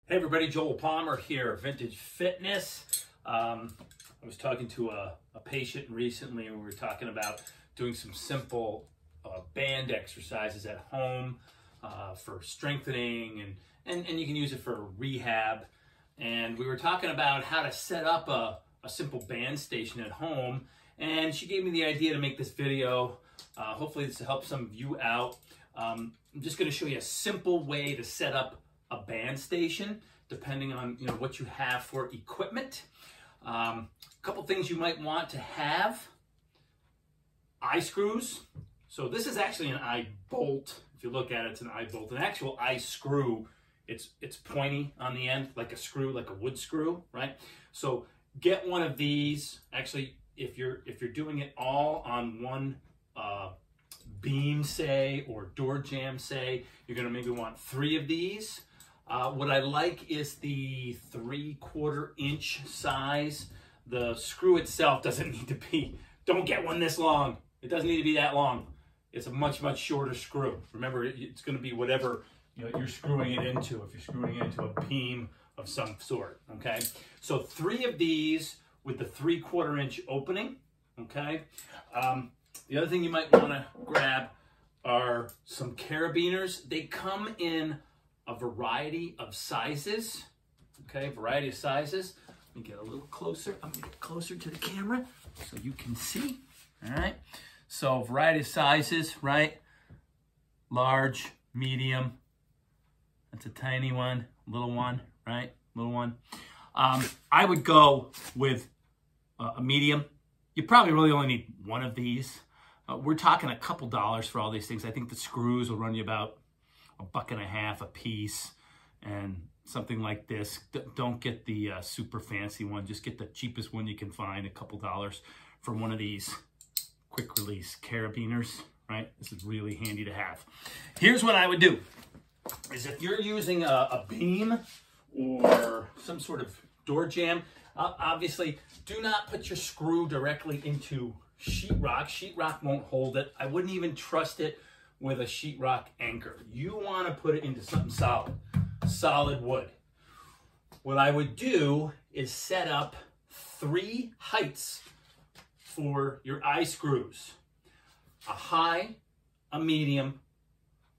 Hey everybody, Joel Palmer here, Vintage Fitness. I was talking to a patient recently, and we were talking about doing some simple band exercises at home for strengthening, and you can use it for rehab. And we were talking about how to set up a simple band station at home, and she gave me the idea to make this video. Hopefully this will help some of you out. I'm just going to show you a simple way to set up a band station, depending on what you have for equipment. A couple things you might want to have: eye screws. So this is actually an eye bolt. If you look at it, it's an eye bolt. An actual eye screw, it's pointy on the end, like a screw, like a wood screw, right? So get one of these. Actually, if you're doing it all on one beam, say, or door jamb, say, you're gonna maybe want 3 of these. What I like is the 3/4 inch size. The screw itself doesn't need to be, don't get one this long. It doesn't need to be that long. It's a much, much shorter screw. Remember, it's gonna be whatever you're screwing it into, if you're screwing it into a beam of some sort, okay? So 3 of these with the 3/4 inch opening, okay? The other thing you might wanna grab are some carabiners. They come in a variety of sizes, okay, variety of sizes. Let me get a little closer. I'm gonna get closer to the camera so you can see, all right? So variety of sizes, right? Large, medium, that's a tiny one, little one, right? Little one. I would go with a medium. You probably really only need 1 of these. We're talking a couple dollars for all these things. I think the screws will run you about $1.50 a piece, and something like this. Don't get the super fancy one. Just get the cheapest one you can find, a couple dollars for one of these quick release carabiners, right? This is really handy to have. Here's what I would do, is if you're using a beam or some sort of door jamb, obviously do not put your screw directly into sheetrock. Sheetrock won't hold it. I wouldn't even trust it with a sheetrock anchor. You want to put it into something solid wood. What I would do is set up 3 heights for your eye screws: a high, a medium,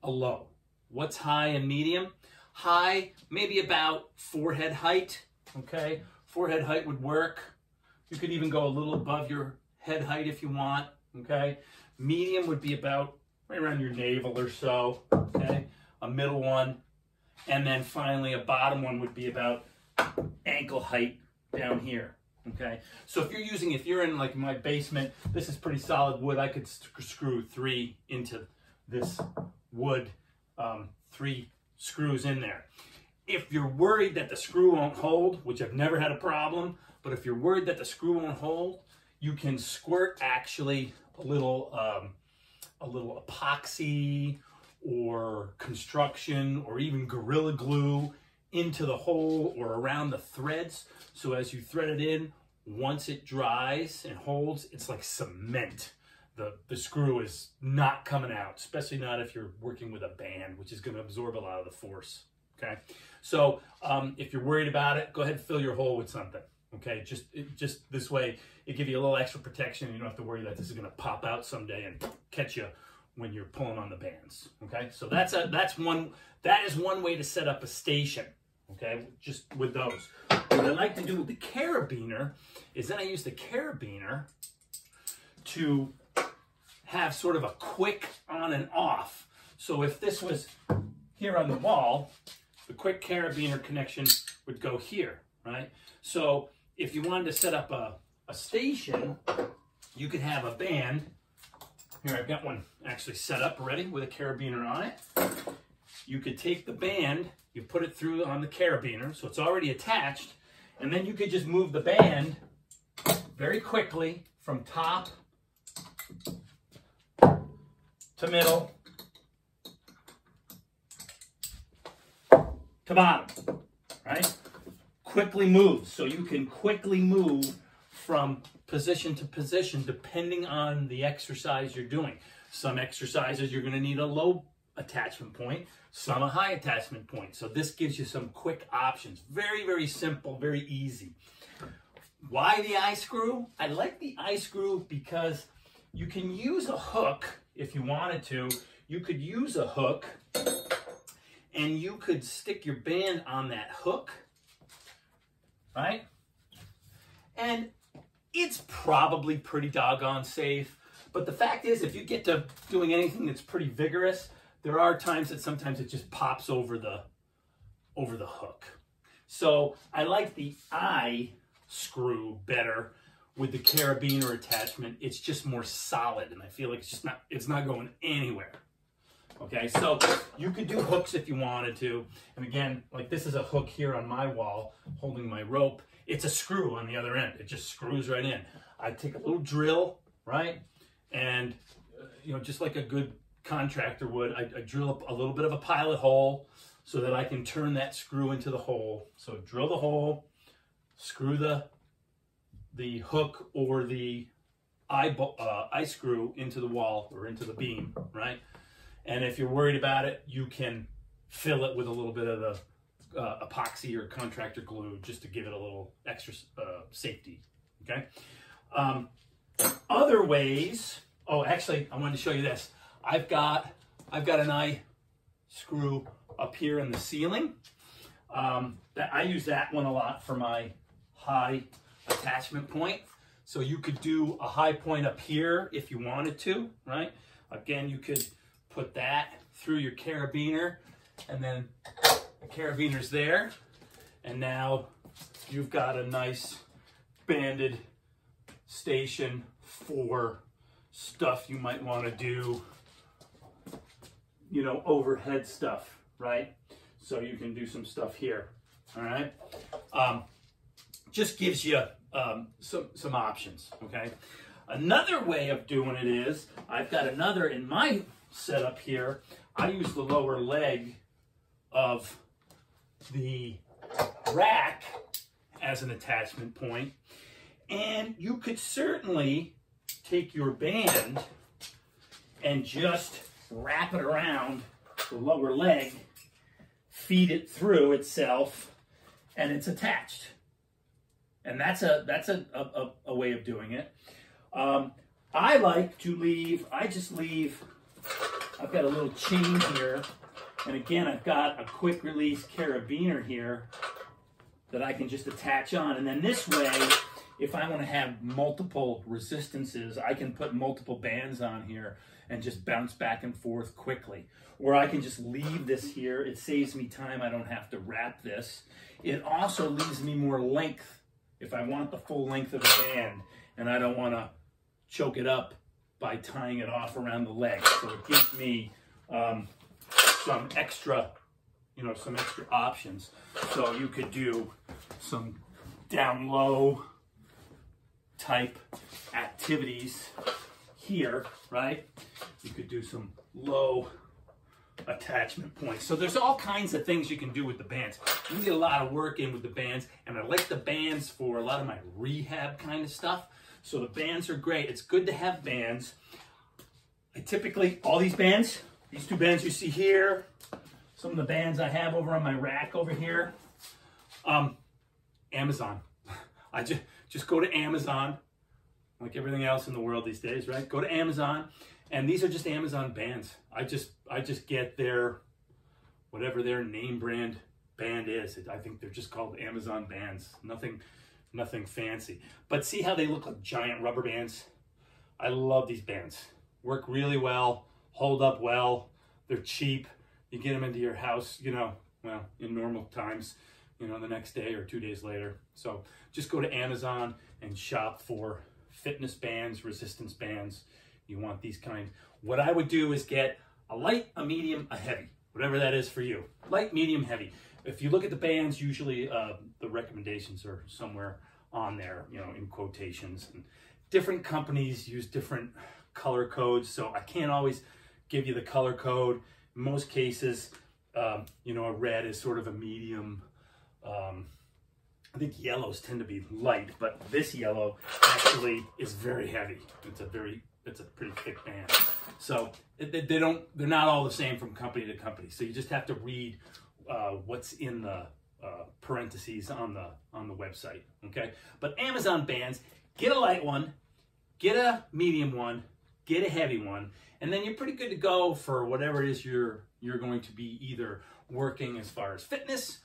a low. What's high and medium? High, maybe about forehead height, okay? Forehead height would work. You could even go a little above your head height if you want, okay? Medium would be about right around your navel or so, okay? A middle one, and then finally a bottom one would be about ankle height down here, okay? So if you're in like my basement, this is pretty solid wood. I could screw 3 into this wood, 3 screws in there. If you're worried that the screw won't hold, which I've never had a problem, but if you're worried that the screw won't hold, you can squirt actually a little epoxy or construction or even Gorilla Glue into the hole or around the threads. So as you thread it in, once it dries and holds, it's like cement. The screw is not coming out, especially not if you're working with a band, which is going to absorb a lot of the force, okay? So if you're worried about it, go ahead and fill your hole with something. Okay, just this way, it gives you a little extra protection. You don't have to worry that this is going to pop out someday and catch you when you're pulling on the bands. Okay, so that is one way to set up a station. Okay, just with those. What I like to do with the carabiner is then I use the carabiner to have sort of a quick on and off. So if this was here on the wall, the quick carabiner connection would go here, right? So if you wanted to set up a station, you could have a band. Here, I've got one actually set up already with a carabiner on it. You could take the band, you put it through on the carabiner, so it's already attached, and then you could just move the band very quickly from top to middle to bottom, right? Quickly move, so you can quickly move from position to position depending on the exercise you're doing. Some exercises you're going to need a low attachment point, some a high attachment point. So this gives you some quick options. Very, very simple, very easy. Why the eye screw? I like the eye screw because you can use a hook if you wanted to. You could use a hook and you could stick your band on that hook, right? And it's probably pretty doggone safe. But the fact is, if you get to doing anything that's pretty vigorous, there are times that sometimes it just pops over the hook. So I like the eye screw better with the carabiner attachment. It's just more solid, and I feel like it's not going anywhere. Okay, so you could do hooks if you wanted to. And again, like this is a hook here on my wall holding my rope. It's a screw on the other end. It just screws right in. I take a little drill, right? And, you know, just like a good contractor would, I drill up a little bit of a pilot hole so that I can turn that screw into the hole. So drill the hole, screw the hook or the eye screw into the wall or into the beam, right? And if you're worried about it, you can fill it with a little bit of the epoxy or contractor glue just to give it a little extra safety, okay? Other ways, oh, actually, I wanted to show you this. I've got an eye screw up here in the ceiling. That I use that one a lot for my high attachment point. So you could do a high point up here if you wanted to, right? Again, you could put that through your carabiner, and then the carabiner's there, and now you've got a nice banded station for stuff you might want to do, you know, overhead stuff, right? So you can do some stuff here, all right? Just gives you some options, okay? Another way of doing it is, I've got another in my setup here. I use the lower leg of the rack as an attachment point, and you could certainly take your band and just wrap it around the lower leg, feed it through itself, and it's attached. And that's a way of doing it. I like to leave, I've got a little chain here, and again, I've got a quick release carabiner here that I can just attach on. And then this way, if I want to have multiple resistances, I can put multiple bands on here and just bounce back and forth quickly. Or I can just leave this here. It saves me time. I don't have to wrap this. It also leaves me more length if I want the full length of the band and I don't want to choke it up by tying it off around the leg. So it gives me some extra options. So you could do some down low type activities here, right? You could do some low attachment points. So there's all kinds of things you can do with the bands. You can get a lot of work in with the bands, and I like the bands for a lot of my rehab kind of stuff. So the bands are great. It's good to have bands. I typically, all these bands, these two bands you see here, some of the bands I have over on my rack over here, Amazon. I just go to Amazon, like everything else in the world these days, right? Go to Amazon, and these are just Amazon bands. I just get their, whatever their name brand band is. I think they're just called Amazon bands. Nothing fancy. But see how they look like giant rubber bands? I love these bands. Work really well, hold up well, they're cheap. You get them into your house, you know, well, in normal times, you know, the next day or 2 days later. So just go to Amazon and shop for fitness bands, resistance bands. You want these kind. What I would do is get a light, a medium, a heavy, whatever that is for you. Light, medium, heavy. If you look at the bands, usually the recommendations are somewhere on there, you know, in quotations. And different companies use different color codes, so I can't always give you the color code. In most cases, you know, a red is sort of a medium. I think yellows tend to be light, but this yellow actually is very heavy. It's a pretty thick band. So they're not all the same from company to company. So you just have to read what's in the parentheses on the website. Okay, but Amazon bands, get a light one, get a medium one, get a heavy one, and then you're pretty good to go for whatever it is you're going to be either working as far as fitness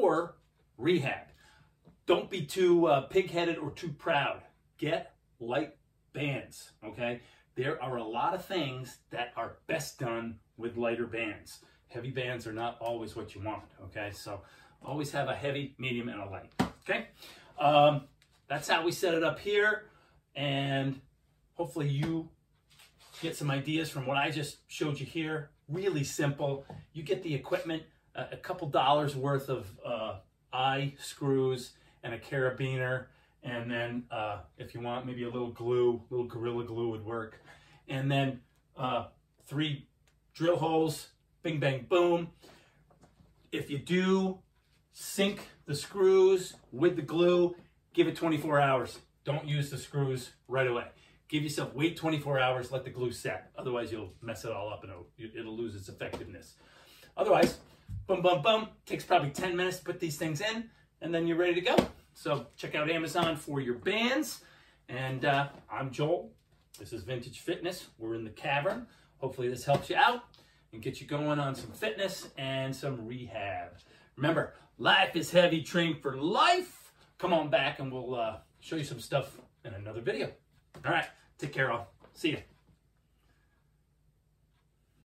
or rehab. Don't be too pig-headed or too proud. Get light bands, okay? There are a lot of things that are best done with lighter bands. Heavy bands are not always what you want, okay? So always have a heavy, medium, and a light, okay? That's how we set it up here, and hopefully you get some ideas from what I just showed you here. Really simple. You get the equipment, a couple dollars worth of eye screws and a carabiner, and then if you want, maybe a little glue, little Gorilla Glue would work, and then 3 drill holes, bing, bang, boom. If you do sink the screws with the glue, give it 24 hours. Don't use the screws right away. Give yourself, wait 24 hours, let the glue set. Otherwise, you'll mess it all up and it'll lose its effectiveness. Otherwise, boom, boom, boom. Takes probably 10 minutes to put these things in, and then you're ready to go. So check out Amazon for your bands. And I'm Joel. This is Vintage Fitness. We're in the cavern. Hopefully this helps you out and get you going on some fitness and some rehab. Remember, life is heavy, train for life. Come on back and we'll show you some stuff in another video. All right, take care all. See ya.